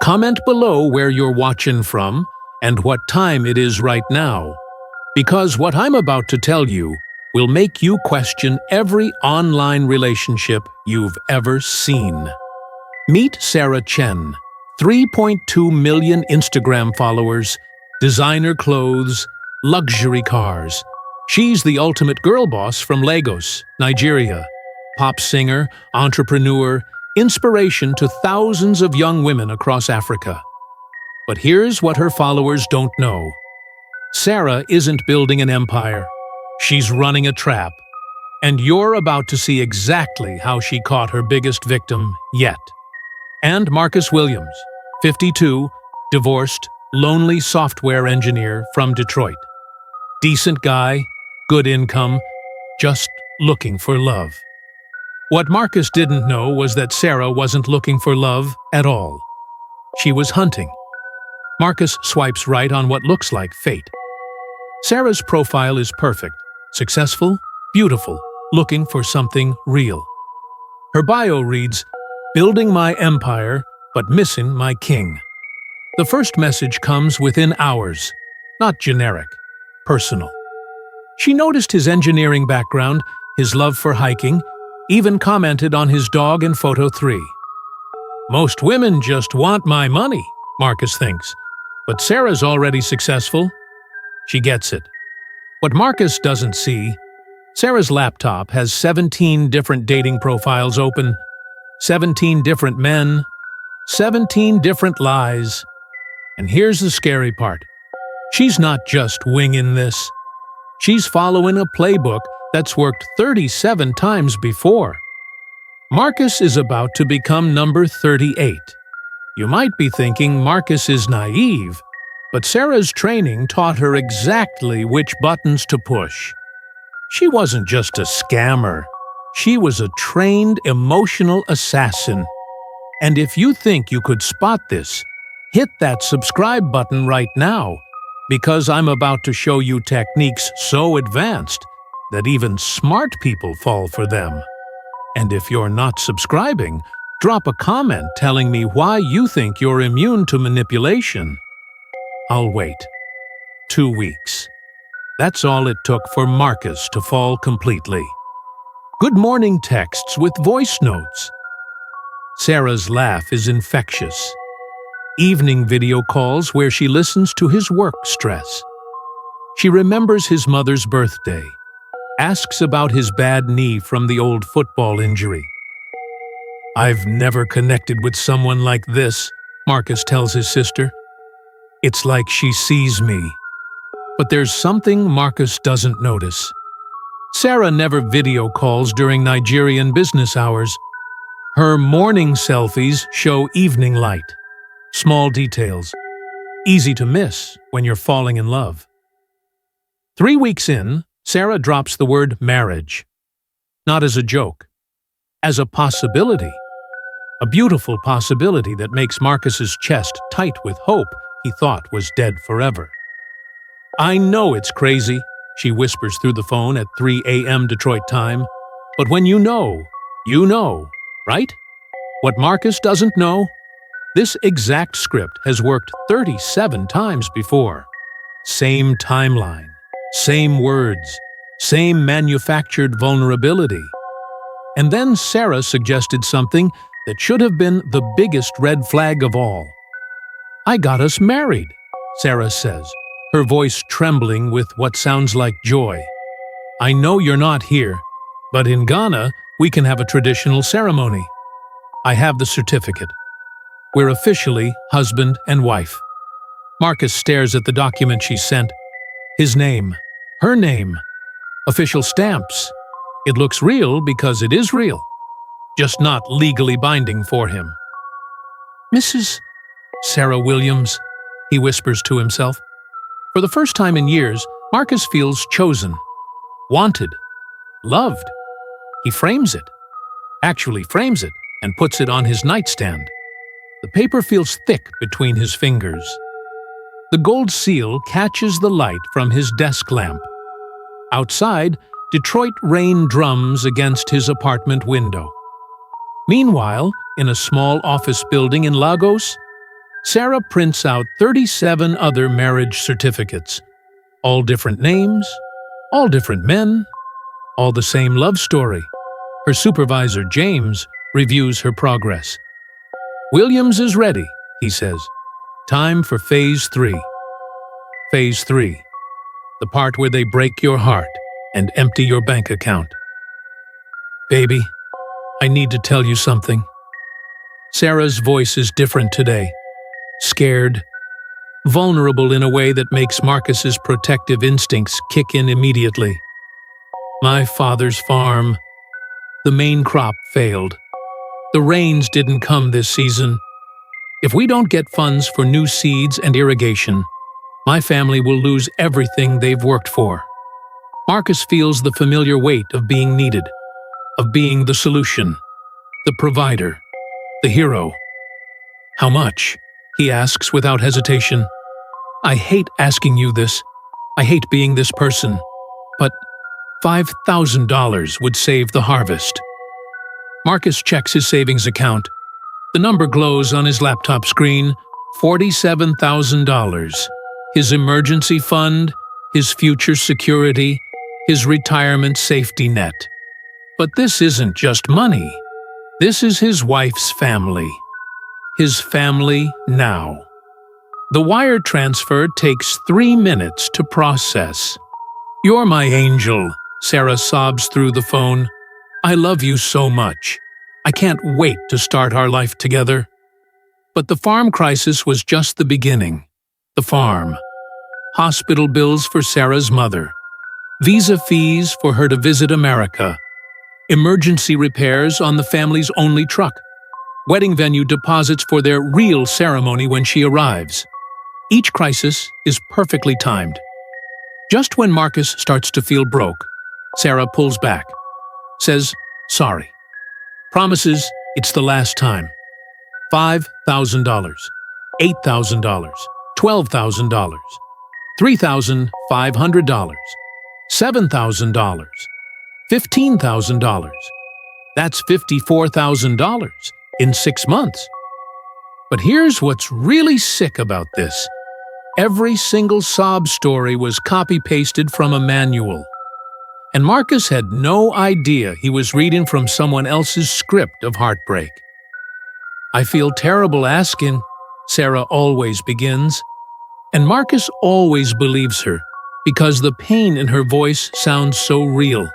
Comment below where you're watching from and what time it is right now, because what I'm about to tell you will make you question every online relationship you've ever seen. Meet Sarah Chen, 3.2 million Instagram followers, designer clothes, luxury cars. She's the ultimate girl boss from Lagos, Nigeria. Pop singer, entrepreneur, inspiration to thousands of young women across Africa. But here's what her followers don't know. Sarah isn't building an empire. She's running a trap. And you're about to see exactly how she caught her biggest victim yet. And Marcus Williams, 52, divorced, lonely software engineer from Detroit. Decent guy, good income, just looking for love. What Marcus didn't know was that Sarah wasn't looking for love at all. She was hunting. Marcus swipes right on what looks like fate. Sarah's profile is perfect, successful, beautiful, looking for something real. Her bio reads, "Building my empire, but missing my king." The first message comes within hours, not generic, personal. She noticed his engineering background, his love for hiking, even commented on his dog in photo 3. Most women just want my money, Marcus thinks. But Sarah's already successful. She gets it. What Marcus doesn't see, Sarah's laptop has 17 different dating profiles open, 17 different men, 17 different lies. And here's the scary part. She's not just winging this. She's following a playbook that's worked 37 times before. Marcus is about to become number 38. You might be thinking Marcus is naive, but Sarah's training taught her exactly which buttons to push. She wasn't just a scammer. She was a trained emotional assassin. And if you think you could spot this, hit that subscribe button right now, because I'm about to show you techniques so advanced that even smart people fall for them. And if you're not subscribing, drop a comment telling me why you think you're immune to manipulation. I'll wait. 2 weeks. That's all it took for Marcus to fall completely. Good morning texts with voice notes. Sarah's laugh is infectious. Evening video calls where she listens to his work stress. She remembers his mother's birthday, asks about his bad knee from the old football injury. "I've never connected with someone like this," Marcus tells his sister. "It's like she sees me." But there's something Marcus doesn't notice. Sarah never video calls during Nigerian business hours. Her morning selfies show evening light. Small details. Easy to miss when you're falling in love. 3 weeks in, Sarah drops the word marriage. Not as a joke. As a possibility. A beautiful possibility that makes Marcus's chest tight with hope he thought was dead forever. "I know it's crazy," she whispers through the phone at 3 a.m. Detroit time. "But when you know, right? What Marcus doesn't know? This exact script has worked 37 times before. Same timeline, same words, same manufactured vulnerability." And then Sarah suggested something that should have been the biggest red flag of all. "I got us married," Sarah says, her voice trembling with what sounds like joy. "I know you're not here, but in Ghana, we can have a traditional ceremony. I have the certificate. We're officially husband and wife." Marcus stares at the document she sent. His name, her name, official stamps. It looks real because it is real, just not legally binding for him. "Mrs. Sarah Williams," he whispers to himself. For the first time in years, Marcus feels chosen, wanted, loved. He frames it, and puts it on his nightstand. The paper feels thick between his fingers. The gold seal catches the light from his desk lamp. Outside, Detroit rain drums against his apartment window. Meanwhile, in a small office building in Lagos, Sarah prints out 37 other marriage certificates. All different names, all different men, all the same love story. Her supervisor, James, reviews her progress. "Williams is ready," he says. "Time for Phase 3. Phase 3. The part where they break your heart and empty your bank account. Baby, I need to tell you something." Sarah's voice is different today. Scared, vulnerable in a way that makes Marcus's protective instincts kick in immediately. "My father's farm. The main crop failed. The rains didn't come this season. If we don't get funds for new seeds and irrigation, my family will lose everything they've worked for." Marcus feels the familiar weight of being needed, of being the solution, the provider, the hero. "How much?" he asks without hesitation. "I hate asking you this. I hate being this person. But $5,000 would save the harvest." Marcus checks his savings account. The number glows on his laptop screen. $47,000. His emergency fund, his future security, his retirement safety net. But this isn't just money. This is his wife's family. His family now. The wire transfer takes 3 minutes to process. "You're my angel," Sarah sobs through the phone. "I love you so much. I can't wait to start our life together." But the farm crisis was just the beginning. The farm. Hospital bills for Sarah's mother. Visa fees for her to visit America. Emergency repairs on the family's only truck. Wedding venue deposits for their real ceremony when she arrives. Each crisis is perfectly timed. Just when Marcus starts to feel broke, Sarah pulls back, says sorry, promises it's the last time. $5,000, $8,000, $12,000, $3,500, $7,000, $15,000. That's $54,000 in 6 months. But here's what's really sick about this. Every single sob story was copy-pasted from a manual. And Marcus had no idea he was reading from someone else's script of heartbreak. "I feel terrible asking," Sarah always begins. And Marcus always believes her, because the pain in her voice sounds so real.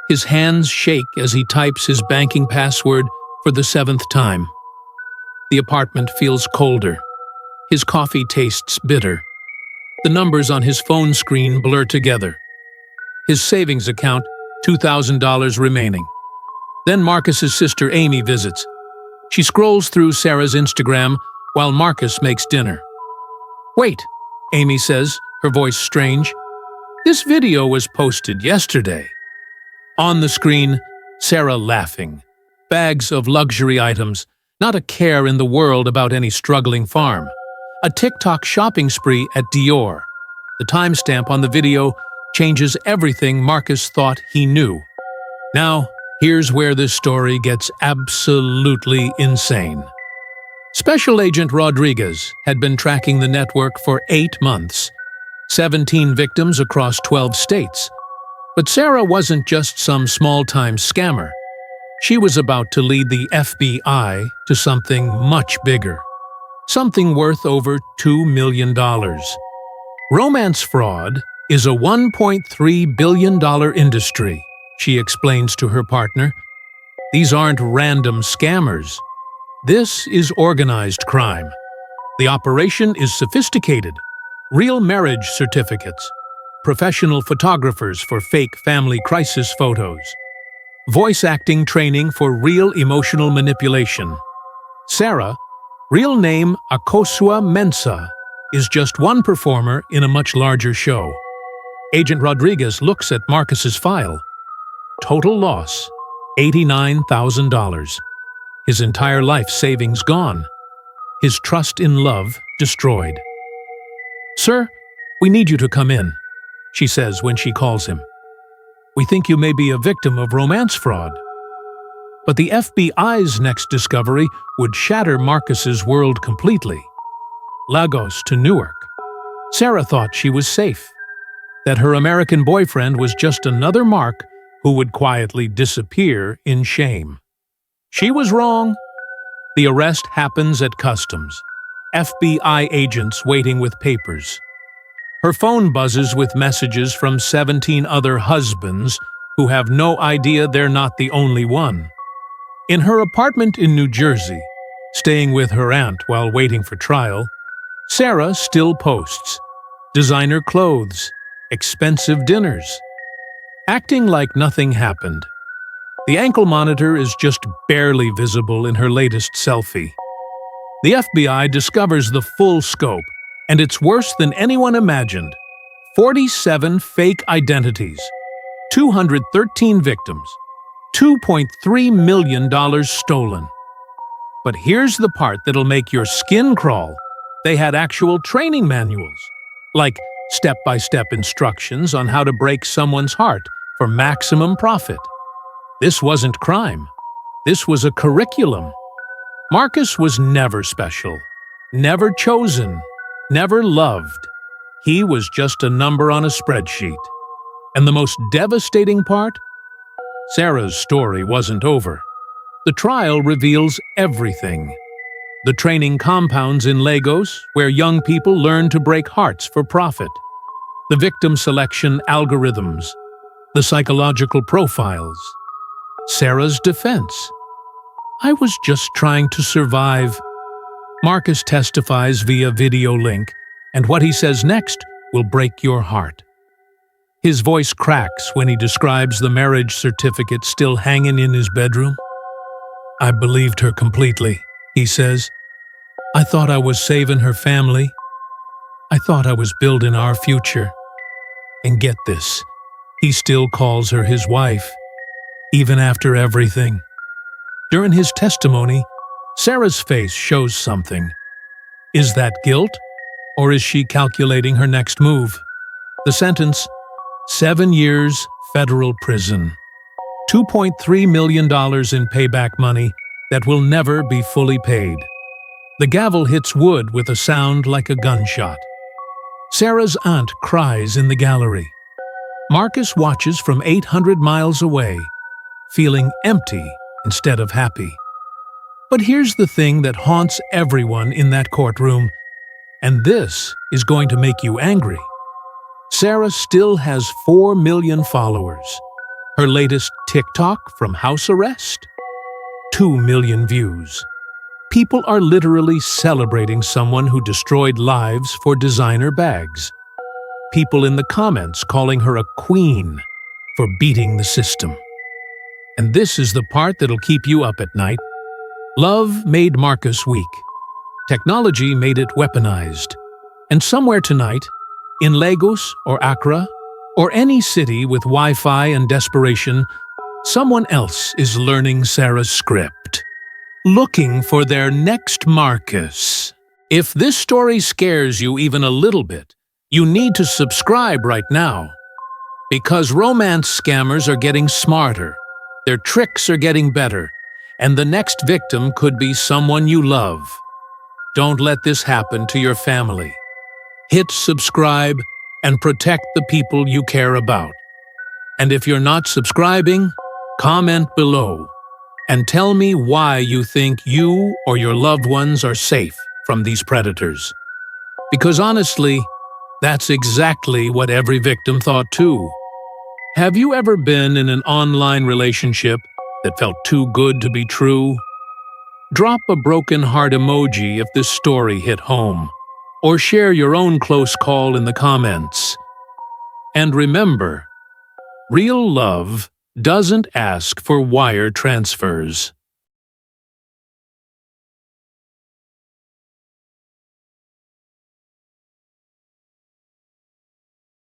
His hands shake as he types his banking password for the 7th time. The apartment feels colder. His coffee tastes bitter. The numbers on his phone screen blur together. His savings account, $2,000 remaining. Then Marcus's sister Amy visits. She scrolls through Sarah's Instagram while Marcus makes dinner. "Wait," Amy says, her voice strange. "This video was posted yesterday." On the screen, Sarah laughing. Bags of luxury items, not a care in the world about any struggling farm. A TikTok shopping spree at Dior. The timestamp on the video changes everything Marcus thought he knew. Now, here's where this story gets absolutely insane. Special Agent Rodriguez had been tracking the network for 8 months, 17 victims across 12 states. But Sarah wasn't just some small-time scammer. She was about to lead the FBI to something much bigger. Something worth over $2 million. Romance fraud is a $1.3 billion industry, she explains to her partner. These aren't random scammers. This is organized crime. The operation is sophisticated. Real marriage certificates. Professional photographers for fake family crisis photos. Voice acting training for real emotional manipulation. Sarah, real name Akosua Mensah, is just one performer in a much larger show. Agent Rodriguez looks at Marcus's file. Total loss, $89,000. His entire life savings gone. His trust in love destroyed. "Sir, we need you to come in," she says when she calls him. "We think you may be a victim of romance fraud." But the FBI's next discovery would shatter Marcus's world completely. Lagos to Newark. Sarah thought she was safe, that her American boyfriend was just another Mark who would quietly disappear in shame. She was wrong. The arrest happens at customs. FBI agents waiting with papers. Her phone buzzes with messages from 17 other husbands who have no idea they're not the only one. In her apartment in New Jersey, staying with her aunt while waiting for trial, Sarah still posts designer clothes, expensive dinners, acting like nothing happened. The ankle monitor is just barely visible in her latest selfie. The FBI discovers the full scope, and it's worse than anyone imagined. 47 fake identities, 213 victims, $2.3 million stolen. But here's the part that'll make your skin crawl. They had actual training manuals, like step-by-step instructions on how to break someone's heart for maximum profit. This wasn't crime. This was a curriculum. Marcus was never special, never chosen, never loved. He was just a number on a spreadsheet. And the most devastating part? Sarah's story wasn't over. The trial reveals everything. The training compounds in Lagos, where young people learn to break hearts for profit. The victim selection algorithms. The psychological profiles. Sarah's defense. I was just trying to survive. Marcus testifies via video link, and what he says next will break your heart. His voice cracks when he describes the marriage certificate still hanging in his bedroom. I believed her completely, he says. I thought I was saving her family. I thought I was building our future. And get this, he still calls her his wife, even after everything. During his testimony, Sarah's face shows something. Is that guilt, or is she calculating her next move? The sentence, 7 years federal prison. $2.3 million in payback money that will never be fully paid. The gavel hits wood with a sound like a gunshot. Sarah's aunt cries in the gallery. Marcus watches from 800 miles away, feeling empty instead of happy. But here's the thing that haunts everyone in that courtroom, and this is going to make you angry. Sarah still has 4 million followers. Her latest TikTok from house arrest? 2 million views. People are literally celebrating someone who destroyed lives for designer bags. People in the comments calling her a queen for beating the system. And this is the part that'll keep you up at night. Love made Marcus weak. Technology made it weaponized. And somewhere tonight, in Lagos or Accra, or any city with Wi-Fi and desperation, someone else is learning Sarah's script, looking for their next Marcus. If this story scares you even a little bit, you need to subscribe right now. Because romance scammers are getting smarter, their tricks are getting better, and the next victim could be someone you love. Don't let this happen to your family. Hit subscribe and protect the people you care about. And if you're not subscribing, comment below and tell me why you think you or your loved ones are safe from these predators. Because honestly, that's exactly what every victim thought too. Have you ever been in an online relationship that felt too good to be true? Drop a broken heart emoji if this story hit home, or share your own close call in the comments. And remember, real love doesn't ask for wire transfers.